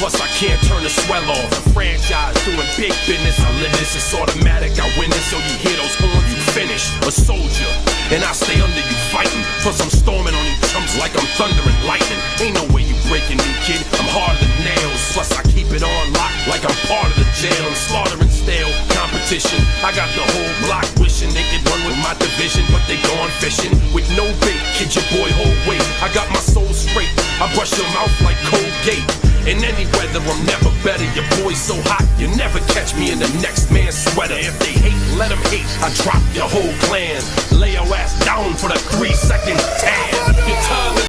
plus I can't turn the swell off. A franchise doing big business, I live this, it's automatic, I win this. So you hear those horns, you finish. A soldier, and I stay under you fighting. Plus I'm storming on you chumps like I'm thunder and lightning. Ain't no way you breaking me, kid, I'm harder than nails. Plus I keep it on lock like I'm part of the jail. I'm slaughtering stale competition. I got the whole block wishing they could run with my division, but they gone fishing with no bait. Kid, your boy hold weight. I got my soul straight. I brush your mouth like Colgate. In any weather, I'm never better. Your boy's so hot, you never catch me in the next man's sweater. If they hate, let them hate. I drop your whole clan. Lay your ass down for the 3 second tan. Your time